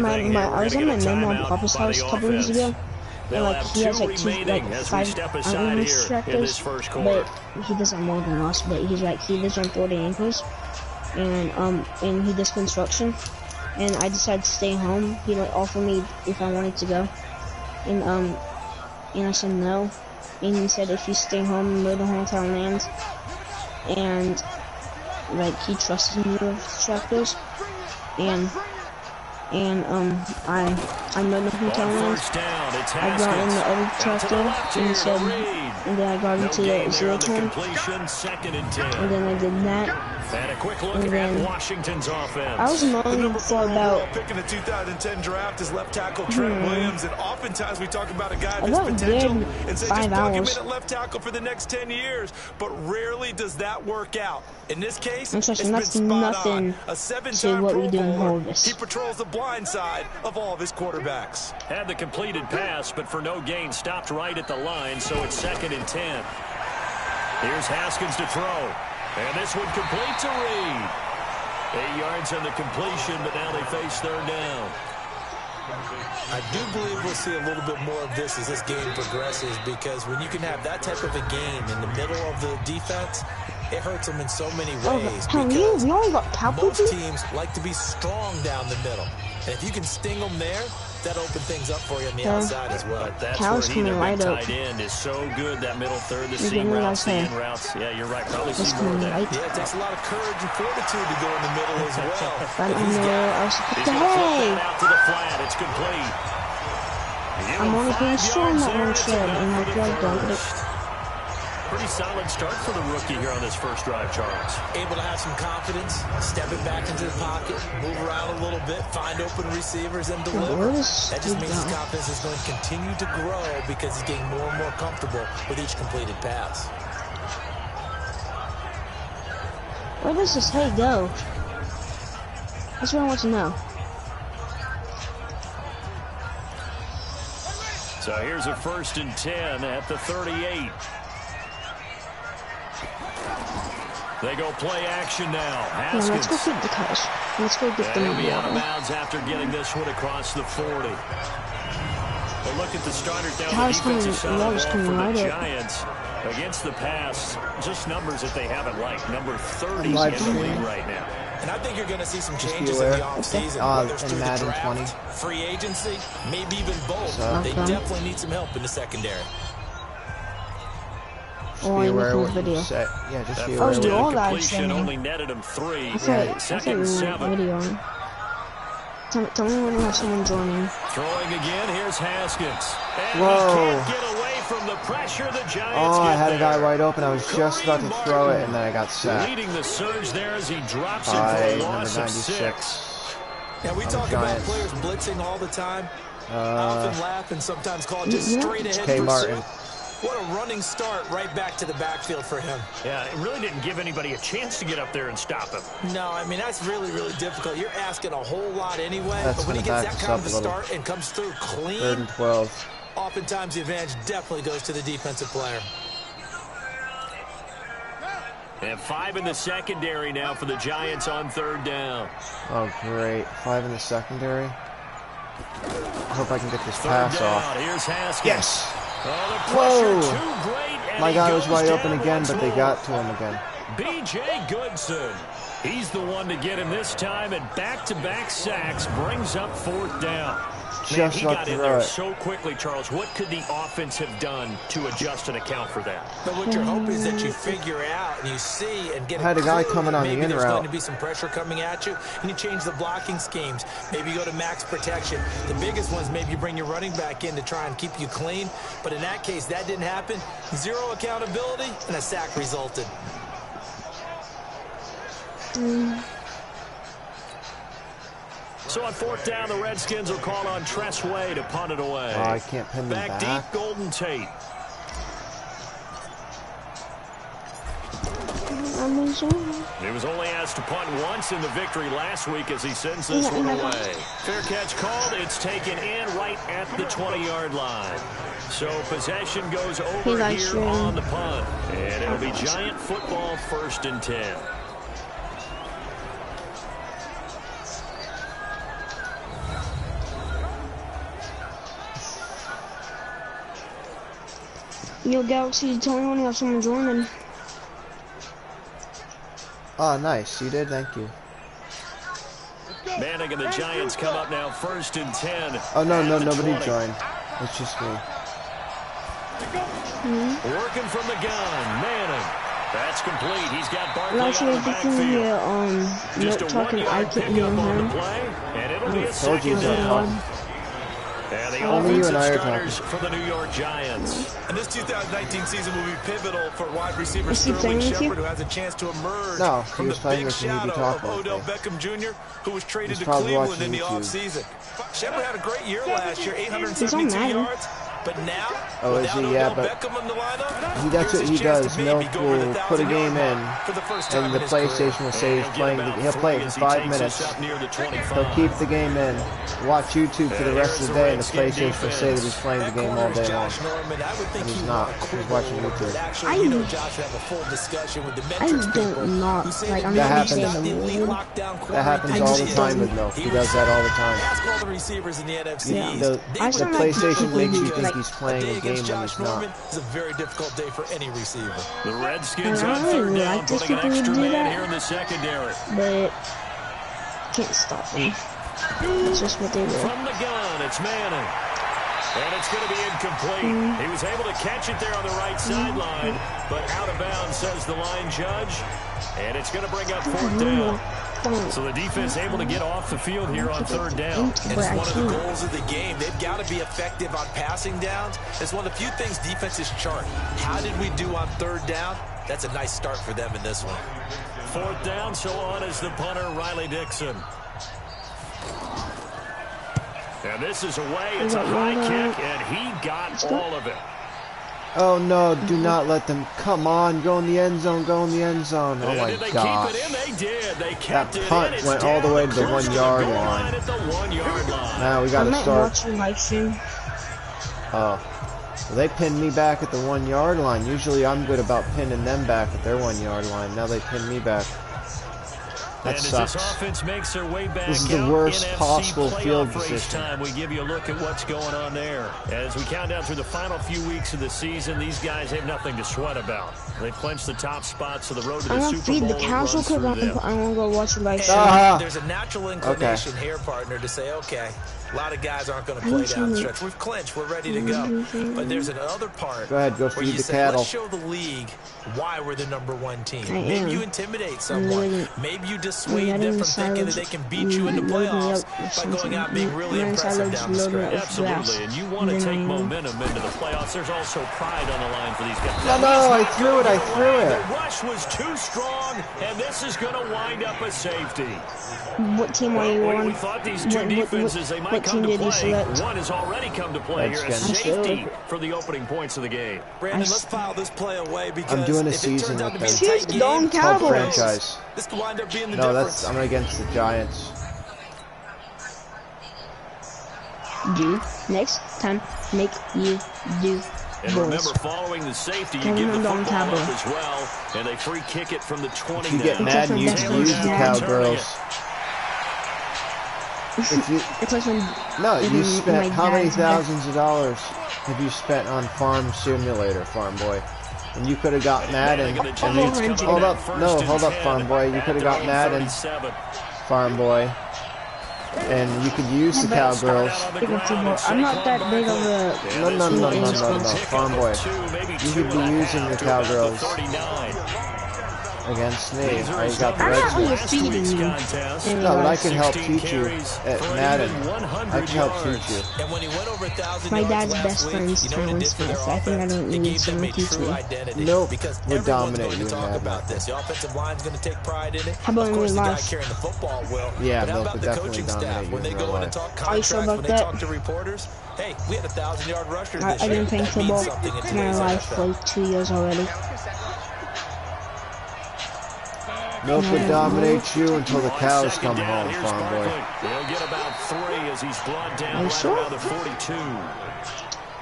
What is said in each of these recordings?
I was at my mom and papa's house a couple weeks ago, and like he has like five tractors, but he does that more than us. But he lives on 40 acres, and he does construction. And I decided to stay home. He like offered me if I wanted to go, and I said no. And he said if you stay home and mow the whole entire land, and like he trusted me with tractors, and I mowed the whole entire land. I got in the other tractor and said, and then I got into the zero turn, and then I did that. And a quick look at Washington's offense. I was mowing for about pick in the 2010 draft is left tackle Trent Williams, and oftentimes we talk about a guy of his potential and say just plug him in at left tackle for the next 10 years, but rarely does that work out. In this case, it's been spot on. A 7-time Pro Bowler. He patrols the blind side of all of his quarterbacks. Had the completed pass, but for no gain, stopped right at the line, so it's 2nd and 10. Here's Haskins to throw. And this one complete to Reed. 8 yards on the completion, but now they face 3rd down. I do believe we'll see a little bit more of this as this game progresses, because when you can have that type of a game in the middle of the defense, it hurts them in so many ways. Because most teams like to be strong down the middle. And if you can sting them there, that opens things up for you on the outside as well. But that's where he, the big tight end, is so good, that middle third, the seam routes, the in routes. Yeah, you're right. Probably see more of that. Yeah, it takes a lot of courage and fortitude to go in the middle as well. He's going to flip that out to the flat. It's complete. I'm only pretty sure on that one shed, and I feel like don't get it. Pretty solid start for the rookie here on this first drive, Charles. Able to have some confidence, stepping back into the pocket, move around a little bit, find open receivers, and deliver. That just means his confidence is going to continue to grow because he's getting more and more comfortable with each completed pass. Where does this hay go? That's what I want to know. So here's a 1st and 10 at the 38. They go play action now. Haskins. Yeah, let's go feed the cows. Let's go get them water. Out of bounds after getting this one across the 40. Well, look at the starters down the defensive side of the ball for the Giants. Against the pass, just numbers that they haven't liked. Number 30 in the league right now. And I think you're going to see some changes in the offseason. Whether it's through the draft, free agency, maybe even both. They definitely need some help in the secondary. Oh, I looked at the video. Yeah, just that first completion only netted him 3. Yeah, 2nd and 7. Video. Tell me when we have someone joining. Throwing again, here's Haskins. And whoa. He can't get away from the pressure the Giants I had a guy wide open. I was just about to throw it, and then I got sacked. Leading the surge there as he drops it for a loss of 6. Yeah, we talk about players blitzing all the time. I often laugh and sometimes call it just straight ahead pursuit. What a running start right back to the backfield for him. Yeah, it really didn't give anybody a chance to get up there and stop him. No, I mean, that's really, really difficult. You're asking a whole lot anyway. But when he gets that kind of a start and comes through clean, 3rd and 12. Oftentimes the advantage definitely goes to the defensive player. And 5 in the secondary now for the Giants on 3rd down. Oh, great. 5 in the secondary. I hope I can get this pass off. Here's Haskins. Yes! Whoa! Too great, my guy was wide open again, but they got to him again. B.J. Goodson. He's the one to get him this time, and back-to-back sacks brings up 4th down. Man, he got in there so quickly, Charles. What could the offense have done to adjust and account for that? But what you're hoping is that you figure out and you see and get. I had a guy coming on the in route. Maybe there's going to be some pressure coming at you, and you change the blocking schemes. Maybe you go to max protection. The biggest ones, maybe you bring your running back in to try and keep you clean. But in that case, that didn't happen. 0 accountability, and a sack resulted. So on 4th down, the Redskins will call on Tressway to punt it away. Oh, I can't pin them back. Deep, Golden Tate. He was only asked to punt once in the victory last week as he sends this one away. Fair catch called. It's taken in right at the 20-yard line. So possession goes over here on the punt. And it'll be Giant football 1st and 10. Yo, Galaxy, tell me when you have someone joining. Oh, nice. You did? Thank you. Manning and the Giants come up now 1st and 10. Oh, no, nobody joined. It's just me. Working from the gun, Manning. That's complete. He's got Barkley out Actually, of the if you can backfield. hear, Just a talking, I 1-yard can't hear pickup on the him. play, and it'll be a Told you second he's down. talking. And the Only you and I offensive are starters for the New York Giants. And this 2019 season will be pivotal for wide receiver Is he Sterling playing with you? Shepard, who has a chance to emerge No, he from was the playing big with me to be shadow of talking with Odell me. Beckham Jr., who was traded He's to probably Cleveland watching in the YouTube. offseason. Shepard had a great year last year, He's on 872 Madden. yards. But now, Oh, is without he? Yeah, Odell but Beckham in the lineup, that's what here's he his chance does. to maybe Milk go over the will put a 1,000-yard game in, mark for the first time and the in his career. PlayStation will say he's playing. He'll play it for 5 minutes. He'll keep the game in, watch YouTube for the rest of the day, and the PlayStation will say that he's playing the game all day long. And he's not. He's watching YouTube. I don't not, like, I'm That not happens. saying the word. That happens all the time with Milk. He does that all the time. Ask all the receivers in the NFC Yeah. East. The I still like PlayStation makes you think like, he's playing a game when he's not. It's a very difficult day for any receiver. The Redskins I on don't 3rd really down, like this putting an people who extra do man that. here in the secondary. But can't stop them. That's just what they do. From the gun, it's Manning. And it's going to be incomplete. He was able to catch it there on the right sideline, but out of bounds, says the line judge. And it's going to bring up 4th down. So the defense able to get off the field here on 3rd down. And it's one of the goals of the game. They've got to be effective on passing downs. It's one of the few things defenses chart. How did we do on 3rd down? That's a nice start for them in this one. 4th down, so on is the punter, Riley Dixon. And this is away. It's a high kick, and he got all of it. Oh no, do not let them. Come on, go in the end zone, go in the end zone. Oh my Did they gosh. keep it in? They did. They kept That it punt in. It's went all the down way to the close 1 yard goal line. at the 1 yard line. Now we I gotta might start. watch your live stream. Oh. Well, they pinned me back at the 1 yard line. Usually I'm good about pinning them back at their 1 yard line. Now they pin me back. That and sucks. As this offense makes their way back This is the out, worst NFC possible field playoff race position. time, we give you a look at what's going on there. As we count down through the final few weeks of the season, these guys have nothing to sweat about. They clinch the top spot, so the road to the I'm gonna Super feed Bowl the cows real runs quick. through them. I wanna go watch your live stream. There's a natural inclination here, partner, to say, okay, a lot of guys aren't going to play down the stretch. We've clinched. We're ready to go. But there's another part Go ahead, go where feed you the say, cattle. let's show the league why we're the #1 team. I Maybe am. you intimidate someone. Maybe you dissuade them from thinking that they can beat you in the load me playoffs up by going out being really Mine's impressive I down the load me up stretch. with Absolutely, and you want to Then take I- momentum into the playoffs. There's also pride on the line for these guys. No, I threw it, I threw it. The rush was too strong, and this is going to wind up a safety. What team are you on? We thought these two defenses, they might what come team to did you play. select? One has already come to play here as Redskins. safety for the opening points of the game. Brandon, let's file this play away because I'm doing a if it season turns out to with be a them. tight She's done game, Called Cowboys. franchise. this could wind up being the No, difference. I'm against the Giants. Next time, make you do And balls. remember, following the safety, you Tell give the them don't football taboo. up as well, and they free kick it from the 20 If you get now. mad and you It's use the Cowgirls. If you, It's like when no, you my spent how many dad's back- thousands of dollars have you spent on Farm Simulator, Farm Boy? And you could have got Madden. And the And Giants you, come hold up up, first no, and hold up, 10 Farm Boy. You at could have their got own Madden, 37. Farm Boy. And you could use the Cowgirls. I'm not that big of a. No, Farm Boy. You could be using the Cowgirls against me. I got the I'm not really Redskins. feeding you. No, but I can help teach you at Madden. I can help teach you. And when he went over 1,000 My yards dad's last best week, friend's you know what it did for their so I think I offense? don't It need gave them someone a to teach true me. identity. Nope, Because would everyone's dominate going you to in talk Madden. about this. The offensive line's going to take pride in it. How about Of course, in the guy life? carrying the football will. Yeah, but how Milk about would the definitely coaching dominate staff you when in they real go in life. and talk Are you contracts, sure when about they that? talk to reporters? Hey, we had 1,000-yard rushers I this year. didn't play That football means something in my today's life for NFL. like 2 years already. Milk would dominate you until the cows come home, Here's Farm Boy. Barkley. He'll get about 3 as he's brought down Are you right sure? around the 42.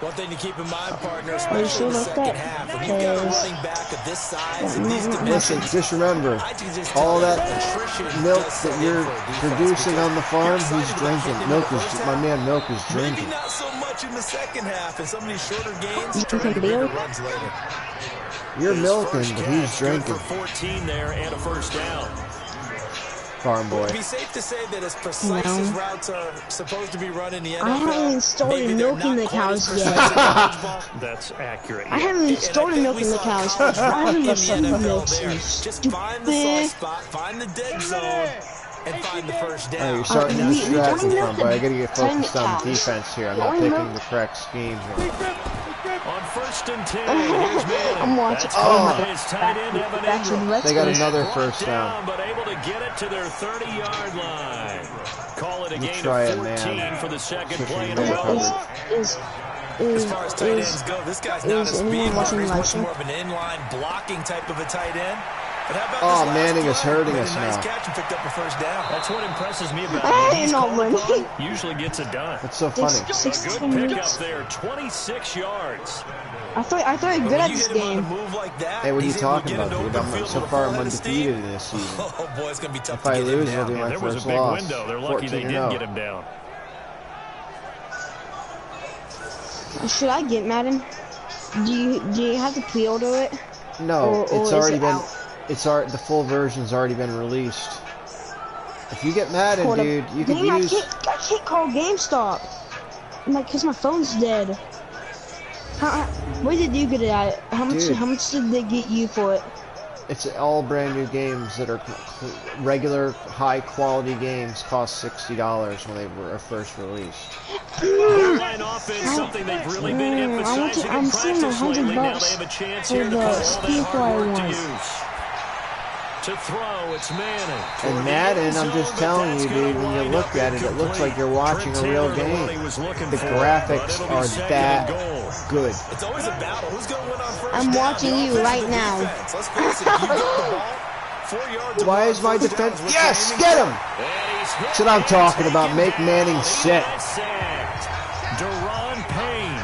One thing to keep in mind, partner, Are you especially sure in the about second that? half, when you've got a Because- running back of this size and these Listen, dimensions, just remember, I can just all tell that attrition milk does that set in you're for a defense producing because on the farm, you're he's excited about drinking. hitting Milk the is, first my half. man Milk is Maybe drinking. not so much much in the second half, and some of these shorter games You turn can into do bigger it. runs later. You're milking, but he's drinking. For 14 there and a first down. Farm boy. It'd be safe to say that as precise as routes are supposed to be run in the NFL, I haven't even started milking the cows yet. That's accurate. I haven't even started milking the cows. Driving the son of a milk. Just find the soft spot, find the dead zone, and find the first down. Oh, you're starting to distract me from, but I gotta get focused on cows. defense here. I'm not picking the correct scheme here. On 1st and 10, here's Manning. I'm watching. His tight end, Evan Ingram. They got another first down. But able to get it to their 30-yard line. Call it a gain try of it, 14 man. for the second Pushing play in man a row. coverage. As far as tight ends go, this guy's not a is speed anyone watching runner. He's much live more of an inline blocking type of a tight end. But how about Oh, this last Manning is play? hurting Made us a nice now. catch and picked up a first down. That's what impresses me about I him. ain't He's no called winning. upon, usually gets it done. That's so funny. A good 16 pickup minutes. there, 26 yards. I thought I'm good When at you this hit him on a game. move like that, Hey, what are you he's able to talking get about, into dude? open I'm field so with a far full I'm head of steam. undefeated in this season. Oh boy, it's gonna be tough If to I get him lose, down. it'll be my There was a first big loss. window. They're lucky they 14-0. didn't get him down. Should I get Madden? Do you have to pre-order it? No, Or it's is already it been. out? The full version's already been released. If you get Madden, Hold up. dude, you can Dang, use. I can't call GameStop. Cause my phone's dead. Where did you get it at? How much? Dude. How much did they get you for it? It's all brand new games that are regular high quality games. Cost $60 when they were first released. Line offense, something they've really been emphasizing I'm in seeing practice lately. Now they $100 have a chance for here to put the all that speed hard fly work to one. use. To throw, it's Manning. And Madden, I'm just telling you, dude, when you look at it, it looks like you're watching a real game. The graphics are that good. It's always a battle. Who's going to win on first I'm down? watching The you offense or right the now. defense? Let's face it, you got the ball 4 yards Why away is my from first defense? downs with Yes, Manning. get him! And he's hit That's what I'm and talking about. taken Make down. Manning He sit. got sacked. Deron Payne.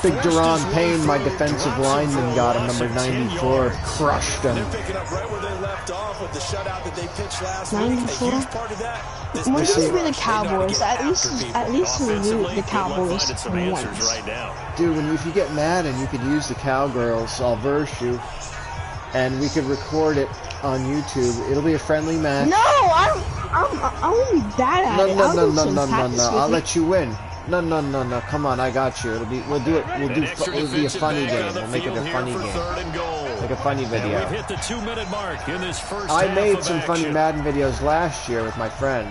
Big Forced Deron his way Payne, my through, defensive drops him lineman, for a got him, loss number of 10 94. yards. Crushed him. They're picking up right where they left off with the shutout that they pitched last week. A 94? huge part of that. When This you rush, be the they know how to Cowboys, get at after least people. we root the Offensively, good luck Cowboys finding some answers once. right now. Dude, if you get Madden, you could use the Cowgirls. I'll verse you. And we could record it on YouTube. It'll be a friendly match. No, I'm gonna be bad at it. I'll do some practice with I'll you. let you win. No. Come on, I got you. We'll do it. It'll be a funny game. We'll make it a funny game. Like a funny video. We've hit the 2-minute mark in this first I half made of some funny action. Madden videos last year with my friend.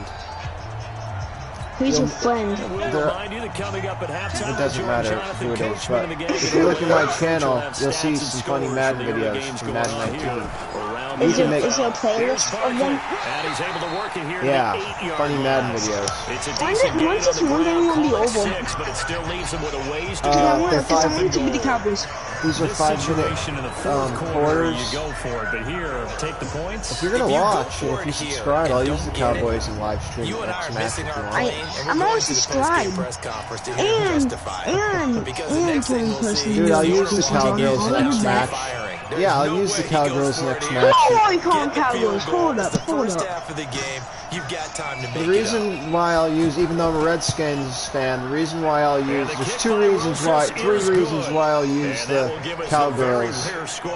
Who's your friend? We'll remind you that coming up at halftime, It doesn't George matter Jonathan who it is, Coachman but in the game. if you look at my channel, We'll have you'll see stats and some funny scores Madden from the early videos games from going Madden on here 19. around You Is can there, make- is there a playlist of them? And he's able to work it here Yeah, to the 8-yard funny Madden line. videos. It's a When's decent it- gain when's on this the one ground, game gonna be call it over? 6, but it still leaves him with a ways to I go. want they're because I five- want it to be the Cowboys. These are This 5-minute situation in the fourth quarter, quarters. you go for it, but here, take the points. If you're gonna If you go watch and for if you it here subscribe, I'll and use the don't get it, Cowboys and live stream You the and I next are match missing if you our want. plane, and I'm we're already going to the post-game subscribed. press conference to hear him justify it. Because the next thing we'll see Dude, I'll is use the Cowgirls is next absolutely match. firing. There's Yeah, I'll no use the way he goes Cowgirls for it next here. match. Oh, you call them Get the field Cowboys. goal. Hold It's up, the hold first up. half of the game. You've got time to The make it up. reason why I'll use, even though I'm a Redskins fan, the reason why I'll use, there's three reasons why I'll use the Cowgirls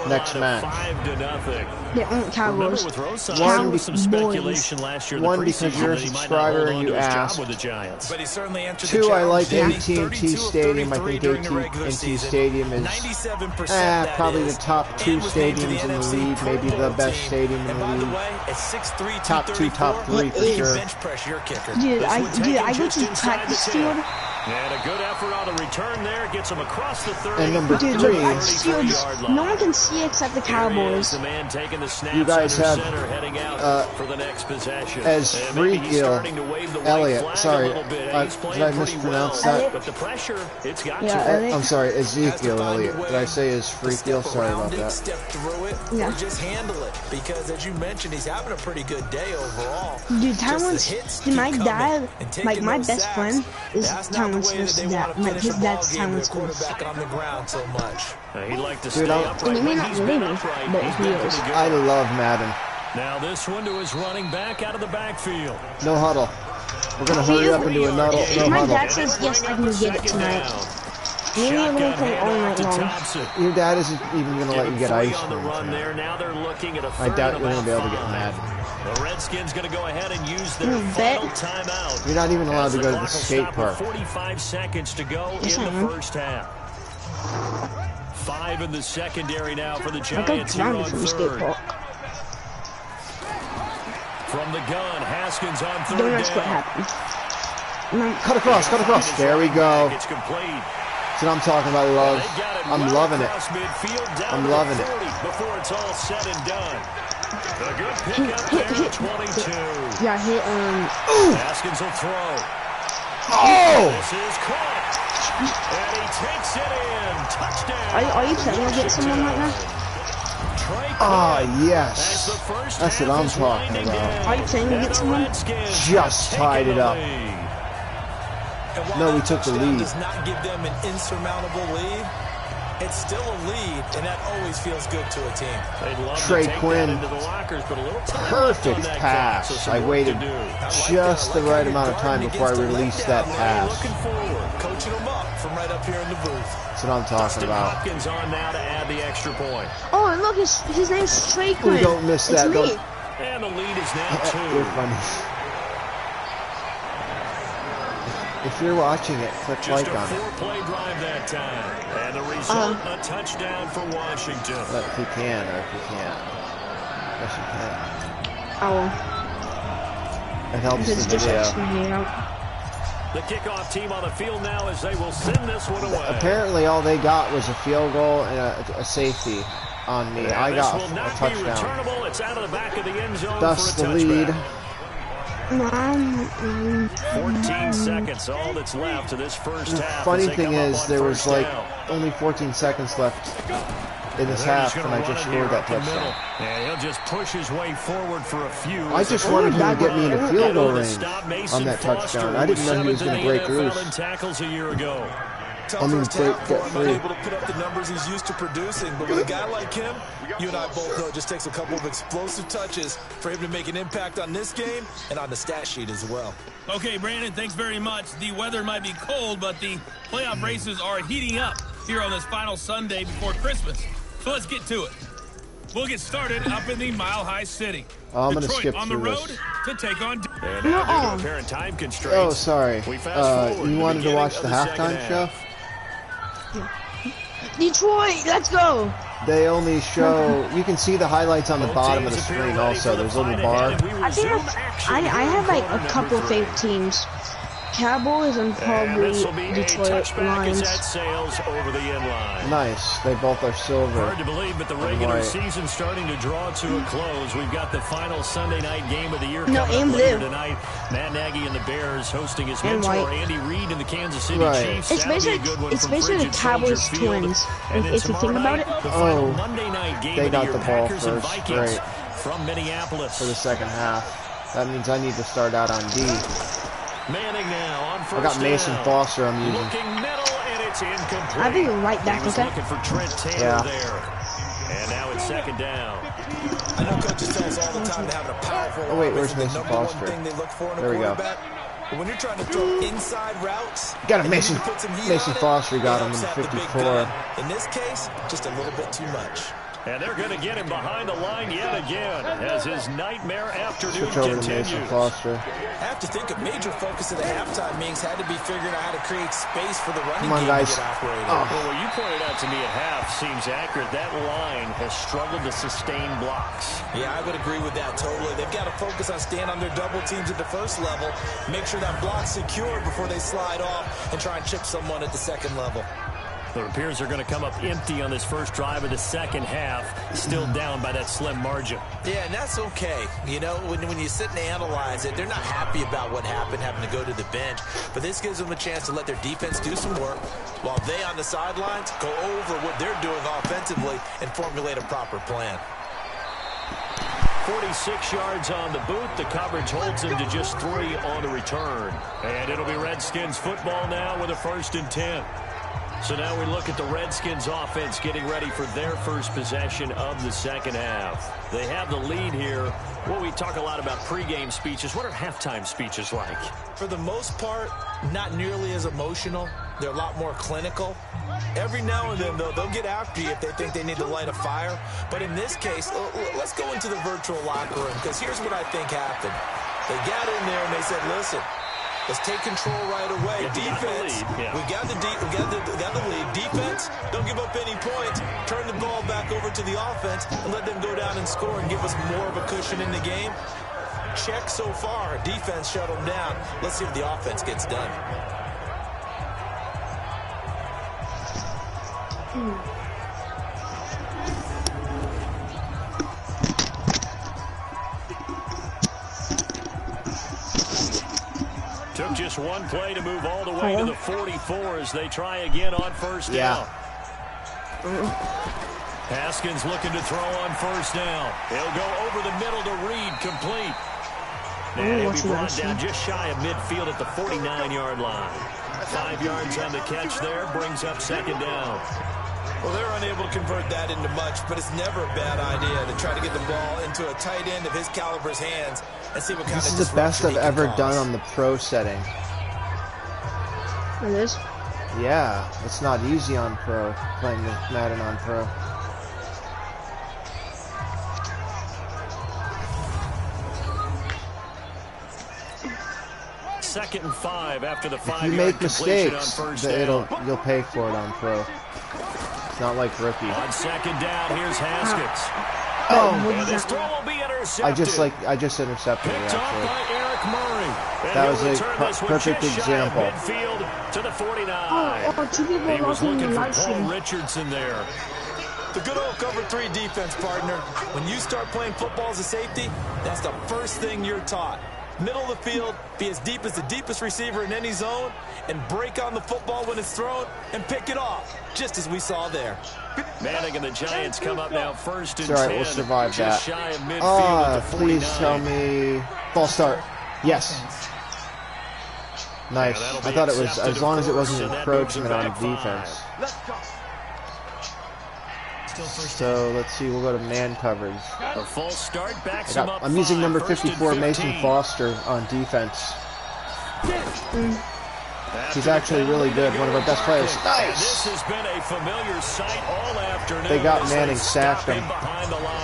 next match. 5-0. Yeah, Cowboys. With Rosa, One, there was some speculation last year in the one, because preseason you're a that he might not subscriber hold and on you to his job asked. with the Giants. But he certainly answered the Two, I like challenge. AT&T 32 of Stadium. I 33 think during the regular AT&T season. Stadium is 97% that probably the is, top two and was named to the stadiums in the NFC league, Pro maybe the Bowl best team. stadium in And the by the league. way, at 6'3", Top two, top 234, three for you sure. bench press your kicker. Dude, I taken go just to inside practice the 10. field. And a good effort on the return there gets him across the 30. And number Dude, three, the practice field, no one can see except the Cowboys. The man taking the snaps You guys under have, center, heading out for the next possession. as And maybe he's Freakill, starting to wave the white Elliott, flag sorry, a little bit. He's did playing I pretty mispronounce well, that? but the pressure, it's got Yeah, to. Elliott. I'm sorry, Ezekiel Elliott. Did I say his Freakill? Sorry about that. Step through it, Yeah. or just handle it. Because as you mentioned, he's having a pretty good day overall. Dude, Just the Tyrone, hits dude, my keep coming dad, and like taking my those best sacks. friend is That's not Tyrone the way that Smith's they dad. want to Like finish his a ball dad's game Tyrone with a Smith. quarterback on the ground so much. He'd like to Dude, stay I'll- upright. And he may not He's believe been me, upright. but He's he been is. pretty good. I love Madden. Now this one to his running back out of the backfield. No huddle. We're gonna hurry up and do a no My huddle. dad says yes, I can get it tonight. Maybe I'm gonna play all night long. Your dad isn't even gonna let you get ice cream tonight. I doubt you're gonna be able to get Madden. The Redskins going to go ahead and use their final timeout. You're not even allowed to go to the skate park. 45 seconds to go in the first half. 5 in the secondary now for the Giants here on third. From the gun, Haskins on third down. Don't ask what happened. Cut across, cut across. There we go. It's complete. That's what I'm talking about, love. I'm loving it. I'm loving it. Before it's all said and done. A good pickup there, 22. Yeah, hit, Haskins will throw. Oh! This is caught. And he takes it in. Touchdown. Are you planning to get someone right now? Ah, yes. That's what I'm talking about. Are you planning to get someone? Just tied it up. No, we took the lead. Does not give them an insurmountable lead. It's still a lead, and that always feels good to a team. Trey Quinn, perfect pass. I waited just the right amount of time before I released that pass. Looking forward, coaching them up from right up here in the booth. That's what I'm talking about. Haskins on now to add the extra point. Oh, and look, his name's Trey Quinn. We don't miss that. It's me. And the lead is now 2. You're funny. If you're watching it, click like on it. Just a 4-play drive that time. And the result, a touchdown for Washington. But if you can, or if you can't. Yes, you can. Oh. It helps the video. The kickoff team on the field now as they will send this one away. Apparently all they got was a field goal and a safety on me. I got a touchdown. It's out of the back of the end zone. Thus for a the lead. touchback. 14 seconds, all that's left to this first half. Funny thing is, there was like only 14 seconds left in this half, and I just scored that touchdown. Yeah, he'll just push his way forward for a few. I just wanted him to get me in the field goal range on that touchdown. I didn't know he was going to break loose. Tackles a year ago. I mean, get free. Able to put up the numbers he's used to producing, but with a guy like him, you and I both know it just takes a couple of explosive touches for him to make an impact on this game and on the stat sheet as well. Okay, Brandon, thanks very much. The weather might be cold, but the playoff races are heating up here on this final Sunday before Christmas. So let's get to it. We'll get started up in the Mile High City. Oh, I'm going to skip on the through road this. to take on. And now due to apparent time constraints. Oh, sorry. You wanted to watch the halftime show? Detroit, let's go. They only show, you can see the highlights on the bottom of the screen also. There's a little bar. I think I have like a couple of favorite teams. Cowboys and probably Detroit Lions. Nice. They both are silver. Hard to believe, but the regular season starting to draw to a close. We've got the final Sunday night game of the year coming up later tonight. Matt Nagy and the Bears hosting his mentor Andy Reid and the Kansas City Chiefs. It's basically the Cowboys Twins. If you think about it. Oh, Monday night game they of the got year, the ball Packers and first. Vikings Great. from Minneapolis For the second half. That means I need to start out on D. Manning now on first I got Mason down. Foster I'm using. Looking middle, and it's incomplete. I'll be right back, He was okay? looking for Trent Taylor there. And now it's second down. I know coaches tell us all the time to have a powerful Oh, wait, where's offense. Mason The number one Foster? thing they look for in a There we go. quarterback. But when you're trying to throw inside routes, Got him, and you Mason. need to put some heat Mason on it, Foster got him in helps the have big 54. gun. In this case, just a little bit too much. And they're going to get him behind the line yet again as his nightmare afternoon Switch over to continues. Mason Foster. I have to think a major focus of the halftime meetings had to be figuring out how to create space for the running Come on, game guys. to get operated. Oh. Well, what you pointed out to me at half seems accurate. That line has struggled to sustain blocks. Yeah, I would agree with that totally. They've got to focus on staying on their double teams at the first level, make sure that block's secure before they slide off and try and chip someone at the second level. It appears they're going to come up empty on this first drive of the second half, still down by that slim margin. Yeah, and that's okay. You know, when you sit and analyze it, they're not happy about what happened, having to go to the bench. But this gives them a chance to let their defense do some work while they on the sidelines go over what they're doing offensively and formulate a proper plan. 46 yards on the boot. The coverage holds him to just 3 on the return. And it'll be Redskins football now with a 1st and 10. So now we look at the Redskins offense getting ready for their first possession of the second half. They have the lead here. Well, we talk a lot about pregame speeches. What are halftime speeches like? For the most part, not nearly as emotional. They're a lot more clinical. Every now and then, though, they'll get after you if they think they need to light a fire. But in this case, let's go into the virtual locker room, because here's what I think happened. They got in there and they said, listen, let's take control right away. Defense, we got the lead. Defense, don't give up any points. Turn the ball back over to the offense and let them go down and score and give us more of a cushion in the game. Check so far. Defense shut them down. Let's see if the offense gets done. Took just one play to move all the way to the 44 as they try again on first down. Haskins looking to throw on first down. He'll go over the middle to Reed, complete. And he'll be brought down just shy of midfield at the 49-yard line. 5 yards on the catch there, brings up second down. Well, they're unable to convert that into much, but it's never a bad idea to try to get the ball into a tight end of his caliber's hands and see what kind of disruption. This is the best I've ever done on the pro setting. It is? Yeah, it's not easy on pro, playing Madden on pro. Second and 5 after the 5-yard completion. If you make mistakes, mistakes, you'll pay for it on pro. It's not like rookie. On second down, here's Haskins. Oh, this throw will be intercepted. I just intercepted it, Picked off by Eric Murray. That was a perfect example. Midfield to the 49. He was looking for Paul Richardson there. The good old cover 3 defense, partner. When you start playing football as a safety, that's the first thing you're taught. Middle of the field, be as deep as the deepest receiver in any zone, and break on the football when it's thrown and pick it off, just as we saw there. Manning and the Giants come up now first and 10. All right, we'll survive that. Shy of midfield at the 49. Please tell me. False start. Yes. Nice. I thought it was, as long as it wasn't encroachment on defense. So let's see, we'll go to man coverage. A false start backs him up. I'm using number 54, Mason Foster, on defense. He's actually really good, one of our best players. Nice! This has been a familiar sight all afternoon. They got Manning, sacked him.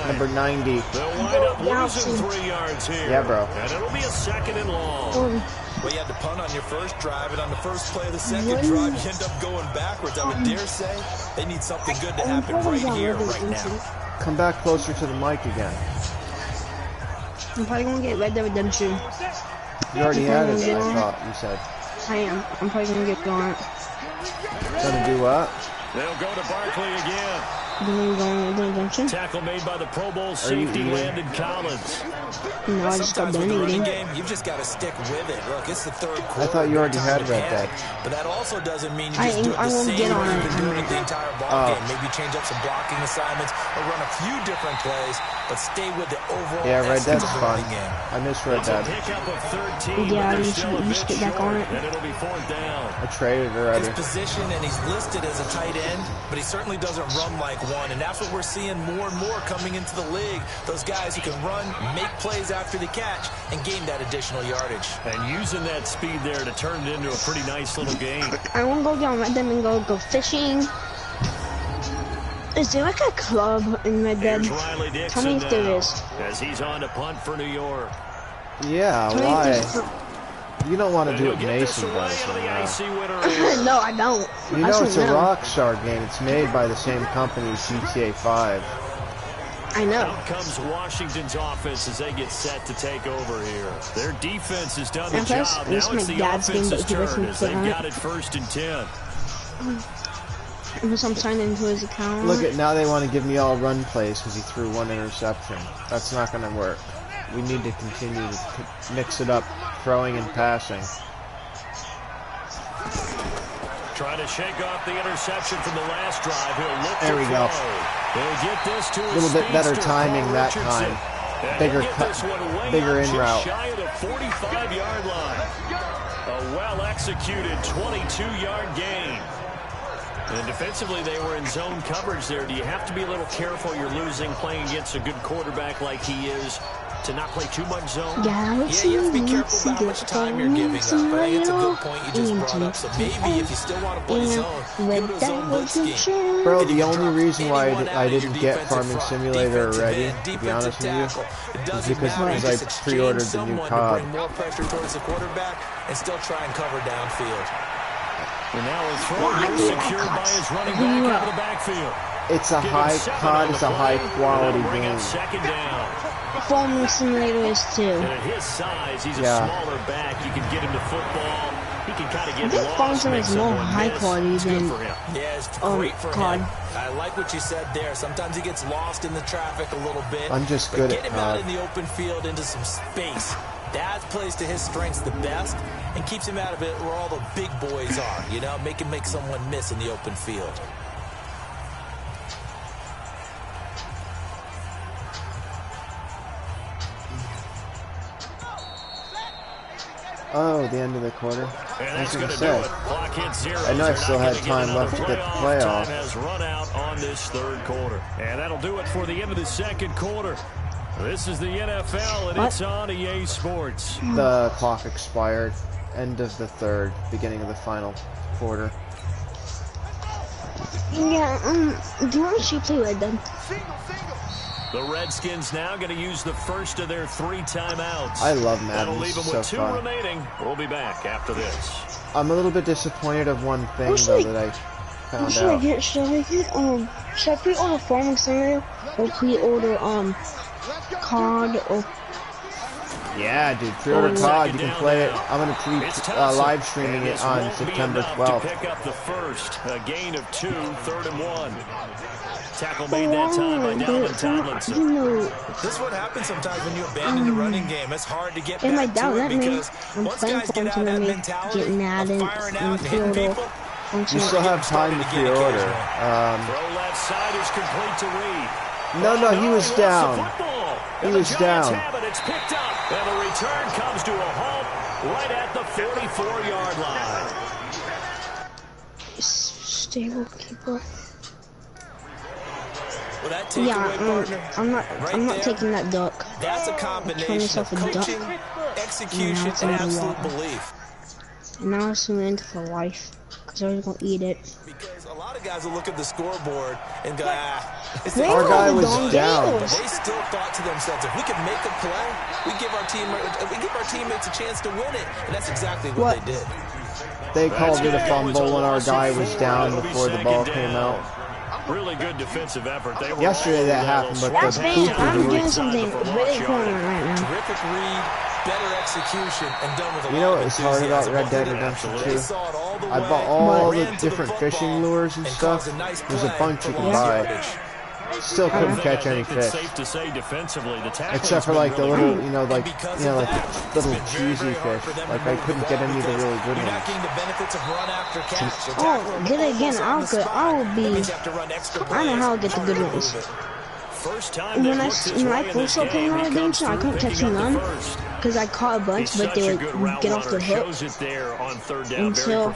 Number 90. They'll wind up losing 3 yards here. Yeah, bro. And it'll be a second and long. Well, you had to punt on your first drive, and on the first play of the second drive, you end up going backwards. I would dare say they need something good to happen right here, right now. Come back closer to the mic again. I'm probably going to get Red Dead Redemption. You already had it, I thought you said. I am. I'm probably going to get going. Gonna do what? They'll go to Barkley again. Tackle made by the Pro Bowl safety Landon Collins. No, I just got done eating. You've just got to stick with it. Look, it's the third quarter. I thought you already had Red Dead. But that also doesn't mean you just do it the same way you've been doing it the entire ball game. Maybe change up some blocking assignments or run a few different plays, but stay with the overall. Yeah, Red Dead's fun. I miss Red Dead. Yeah, you should get back on it. And it'll be 4th down. I traded already. His position, and he's listed as a tight end, but he certainly doesn't run like one, and that's what we're seeing more and more coming into the league. Those guys who can run, make plays after the catch, and gain that additional yardage. And using that speed there to turn it into a pretty nice little game. I want to go down Red Dead and go fishing. Is there like a club in Red Dead? Tell me if there is. As he's on to punt for New York. Yeah, why? You don't want to do what Mason does. No, I don't. You know it's a Rockstar game. It's made by the same company as GTA 5. I know. Out comes Washington's offense as they get set to take over here. Their defense has done the job. Now it's the offense's turn as they've got it 1st and 10. Unless I'm signed into his account. Look at now they want to give me all run plays because he threw 1 interception. That's not going to work. We need to continue to mix it up, throwing and passing. Trying to shake off the interception from the last drive. He'll look there we to go. He'll get this to a little bit better timing that time. Bigger cut, bigger in route. Shy of the 45-yard line. A well-executed 22-yard gain. And defensively, they were in zone coverage there. Do you have to be a little careful? You're losing playing against a good quarterback like he is to not play too much zone? Yeah, you have to be careful about how much time you're giving up. I think it's a good point you just brought up. So maybe if you still want to play zone, go to zone blitz scheme. Bro, the only reason why I didn't get Farming Simulator already, to be honest with you, is because I pre-ordered the new COD. More pressure towards the quarterback and still try and cover downfield. And now his throw is secured by his running back out of the backfield. It's a COD is a high quality game. Second down. Farming Simulator is too. And at his size, he's a smaller back. You can get him to football. He can kind of get lost. Farming Simulator is more high quality than it's great for COD. him. I like what you said there. Sometimes he gets lost in the traffic a little bit. I'm just good at get him out in the open field into some space. That plays to his strengths the best and keeps him out of it where all the big boys are. You know, make him make someone miss in the open field. Oh, the end of the quarter. I was going to say, I know I still had time left to get the playoff. Has run out on this third quarter. And that'll do it for the end of the second quarter. This is the NFL, and it's on EA Sports. The clock expired. End of the third, beginning of the final quarter. Yeah, do you want to see play Red Dead? The Redskins now going to use the first of their 3 timeouts. I love Madden. That'll leave them so with 2 fun. remaining. We'll be back after this. I'm a little bit disappointed of one thing, though, that I found out. Should I pre-order Farming Simulator or pre-order, COD or... Yeah, dude, pre-order COD, you can play it. I'm going to live streaming it on September 12th. To pick up the first, a gain of 2, 3rd and 1. Tackle made that time by Dalvin Tomlinson. This is what happens sometimes when you abandon the running game. It's hard to get back to it because once guys get out of that mentality of firing out and hitting people, you still have time to pre-order. Throw left side is complete to Reed. No, he was down. He was down. It's picked up, and the return comes to a halt right at the 44-yard line. Stable keeper. Well, that takeaway, partner, I'm not taking that duck. That's a combination of coaching, execution, and absolute belief. And now it's meant for life, because I was going to eat it. Because a lot of guys will look at the scoreboard and go, our guy was down. But they still thought to themselves, if we can make a play, we give our teammates a chance to win it. And that's exactly what they did. They called it a fumble when our guy was down before the ball came out. Really good defensive effort. Yesterday that happened, but that's bad. I'm doing something really important right now. Terrific read, better execution, and done with a You know what was hard about Red Dead Redemption 2? I bought all the different fishing lures and stuff. There's a bunch you can buy. Still couldn't catch any fish. Except for like the little, like little cheesy fish. Like I couldn't get any of the really good ones. Oh, get it again. I know how I'll get the good ones. When I first started playing Redemption, I couldn't catch none because I caught a bunch, but they would get off the hook until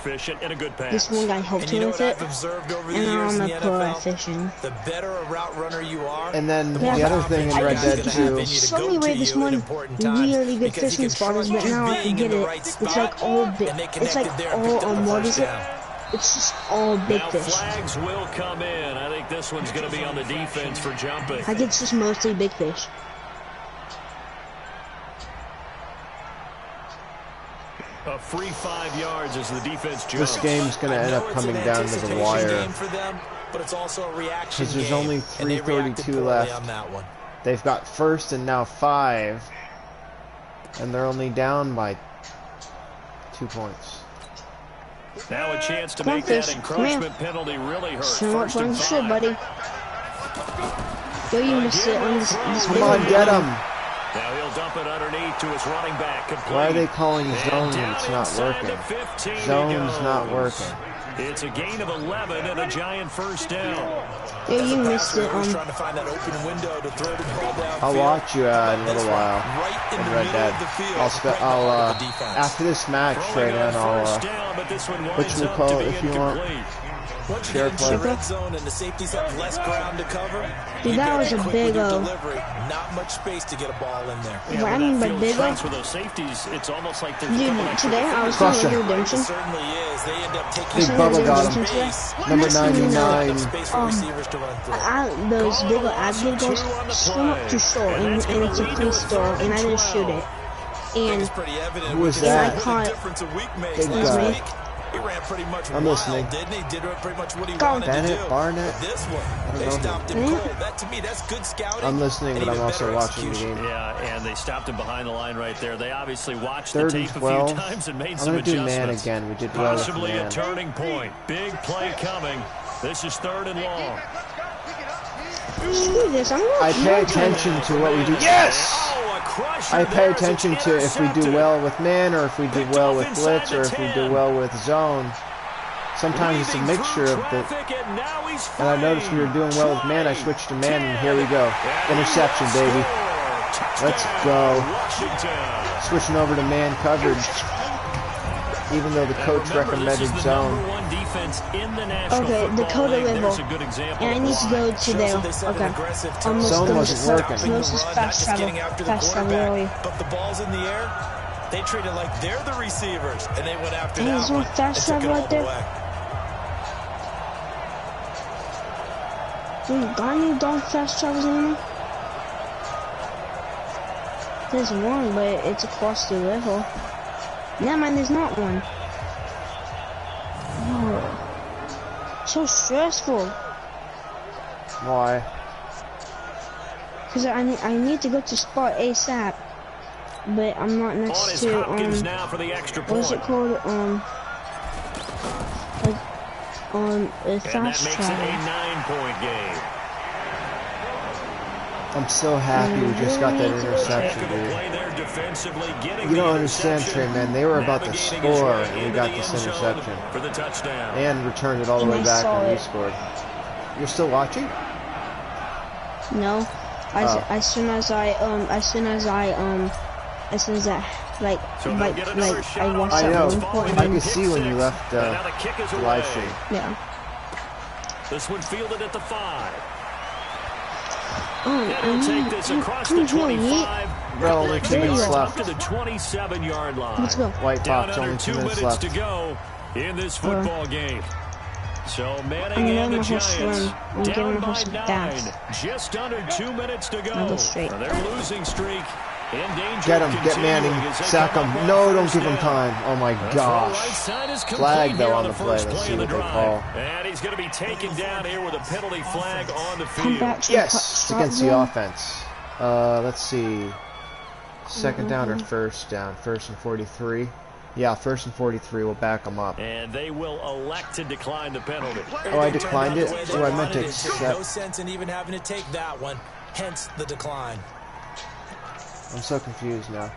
this one guy helped me with it, and now I'm a pro at fishing. The better a route runner you are, and then the other thing in Red Dead 2, somebody rated this one really good fishing spotters, but now I can get it. It's like all big. It's like all what is it? It's just all big fish. Flags will come in. I think this one's going to be on the defense for jumping. I think it's just mostly big fish. A free 5 yards as the defense jumps. This game's going to end up coming down to the wire. Because there's only 3:32 left. They've got first and now 5. And they're only down by 2 points. Now a chance to make that encroachment penalty really hurt. First and 5. Buddy. Yo, you missed it on this Come on, get him. Now he'll dump it underneath to his running back. Complete. Why are they calling zone when it's not working? Zone's not working. It's a gain of 11 and a giant first down. Yeah, you missed it. I'll watch you in a little while in Red Dead. I'll after this match right now, I'll what you call it if you want. Once you get into the red zone and the safeties have less ground to cover, dude, that was a big delivery. Not much space to get a ball in there. Yeah, what I mean by big for those safeties, it's almost like they're dude, today I was doing Red Redemption. It certainly is. They end up taking Big Bubba got him. Number 99. Those big ad goals swim up too short, and it's a free throw, and I didn't shoot it. And who was that? I caught Big guy. He ran pretty much I'm listening. Didn't he? Did pretty much what he wanted to do. Barnett. This one, they stopped him cold. That to me, that's good scouting. I'm listening, but I'm also watching the game. Yeah, and they stopped him behind the line right there. They obviously watched the 3rd tape and 12. a few times and made I'm some gonna do adjustments. man again. We did well with Possibly man. a turning point. Big play coming. This is 3rd and long. Screw this, I pay attention to what we do. Yes! I pay attention to if we do well with man, or if we do well with blitz, or if we do well with zone. Sometimes it's a mixture of the. And I noticed we were doing well with man. I switched to man, and here we go. Interception, baby. Let's go. Switching over to man coverage. Even though the coach recommended zone. Okay, Dakota level. And I need to go to there. Okay. Zone wasn't working. This is fast travel. Fast travel early. But the ball's in the air. They treat it like they're the receivers, and they went after that there's one fast travel right there. Dude, got any dog fast travels anymore? There's one, but it's across the level. Never mind, there's not one. Oh, so stressful. Why? Because I need to go to spot ASAP, but I'm not next to now for the extra what is it called? A fast travel. A 9-point game. I'm so happy we just got that interception, dude. You don't understand, Trey, man. They were about to score, and we got this interception. For the touchdown. And returned it all the way back when we scored. You're still watching? No. As soon as I like I watched I that know. one. I could see when you left the live stream. Yeah. This one fielded at the 5. It'll take this across the 25. Bro, only 2 minutes left. To the 27-yard line. Let's go. White Fox, only 2 minutes left. To go in this football game. So Manning and the Giants down by 9. Just under 2 minutes to go. Their losing streak in danger. Get him, get Manning, sack him. No, don't give him time. Oh my gosh. Flag though on the play. Let's see what they call. And he's going to be taken down here with a penalty flag on the field. Yes, against the offense. Let's see. 2nd down or 1st down? 1st and 43. Yeah, 1st and 43. We'll back them up. And they will elect to decline the penalty. Oh, I declined it? Oh, I meant to accept. No sense in even having to take that one. Hence the decline. I'm so confused now.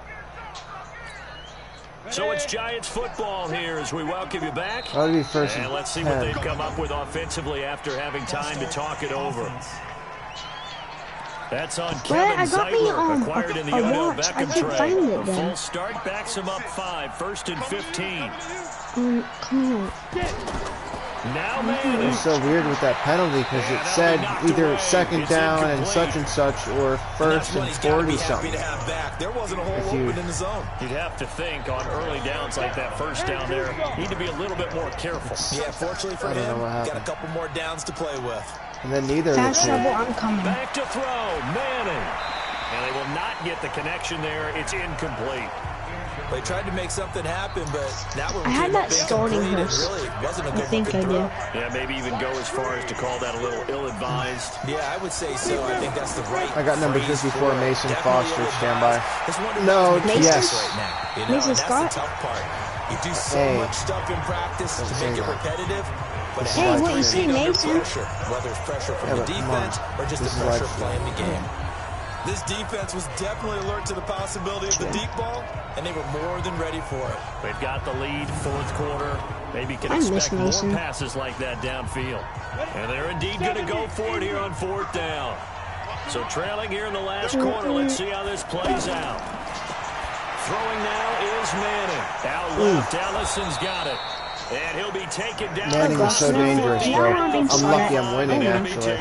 So it's Giants football here as we welcome you back. That'll be 1st and let's see 10. what they've come up with offensively after having time to talk it over. That's on Kevin Zeitler, acquired in the Odell Beckham trade. A full start backs him up 5, 1st and 15. Come on. Now Manning. It's so weird with that penalty because it said either 2nd down and such, or 1st and 40 something. There wasn't a hole open in the zone. You'd have to think on early downs like that 1st down there, need to be a little bit more careful. Yeah, fortunately for him, got a couple more downs to play with. And then neither of Fast the two. I'm coming. Back to throw, Manning. And they will not get the connection there. It's incomplete. They tried to make something happen, but that one I had that starting horse. Really wasn't a good I think I did. Yeah, maybe even go as far as to call that a little ill-advised. Yeah, I would say so. I think that's the right. I got number 54, Mason Foster, stand by. No, yes. Right now. Mason Scott? That's the tough part. You do so much stuff in practice to make it repetitive. But hey, what you see, Mason? Whether it's pressure from the defense or just the pressure playing the game. This defense was definitely alert to the possibility of the deep ball, and they were more than ready for it. They've got the lead, 4th quarter. Maybe can expect more passes like that downfield. And they're indeed going to go for it here on 4th down. So trailing here in the last quarter. Let's see how this plays out. Throwing now is Manning. Out left, Allison's got it. And he'll be taken down. Manning is so dangerous, bro. I'm lucky I'm winning, actually.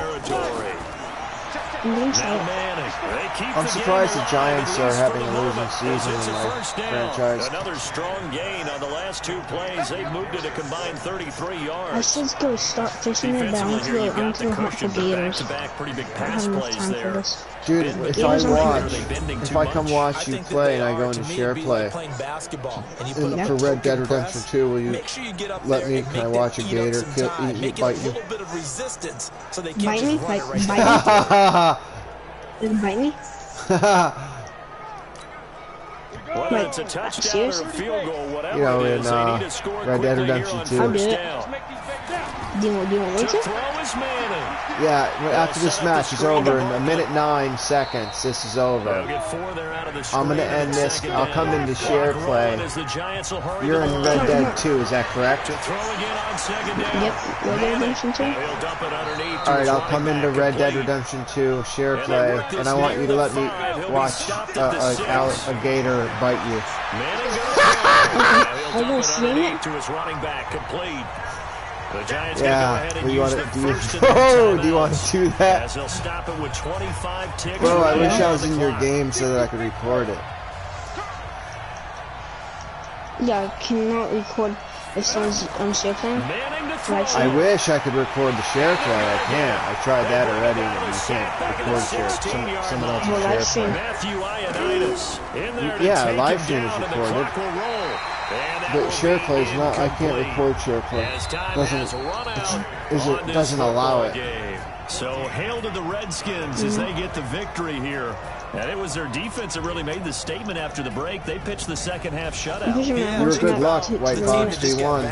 I'm surprised the Giants are having a losing season in my franchise. Another strong gain on the last 2 plays. They've moved it a combined 33 yards. I should go start fishing it, but I'm too hot for gators. Pretty big pass plays there. Dude, if I come watch you play and I go into share play for Red Dead Redemption 2, will you let me? Can I watch a gator bite you? Bite me? Bite me? Did it bite me? Whether it's a touchdown or a field goal, whatever you know, it in is, they need to score Red Dead Redemption 2. I'll do it. Do you want me to? Yeah, after this match is over in 1:09 seconds, this is over. I'm going to end this. I'll come into share play. You're in Red Dead 2, is that correct? Yep, Red Dead Redemption 2. Alright, I'll come into Red Dead Redemption 2 share play, and I want you to let me watch a gator bite you. Are you stream it? Yeah, do you want to do? Oh, do you want to do that? Bro, I wish I was in your game so that I could record it. Yeah, I cannot record if someone's on share play. I wish I could record the share play. I can't. I tried that already, and you can't record someone else's share play. Yeah, live stream is recorded. But share play is not. I can't record share play. It doesn't allow it. So hail to the Redskins as they get the victory here. And it was their defense that really made the statement after the break. They pitched the second half shutout. You were good luck, White Fox. They won.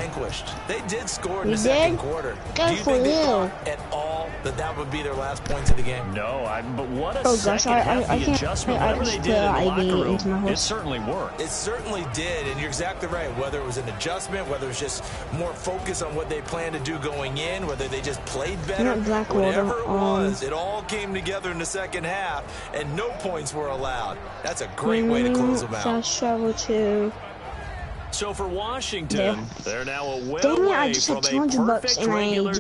They did score in the second quarter. Good for you. At all that would be their last points of the game? No, but what a second half adjustment. Whatever they did in the locker room, it certainly worked. It certainly did, and you're exactly right. Whether it was an adjustment, whether it was just more focus on what they planned to do going in, whether they just played better, whatever it was, it all came together in the second half, and no points were allowed. That's a great way to close them out. Fast travel to. So for Washington, they're now a win Dang it, I away just from had a $200 perfect and regular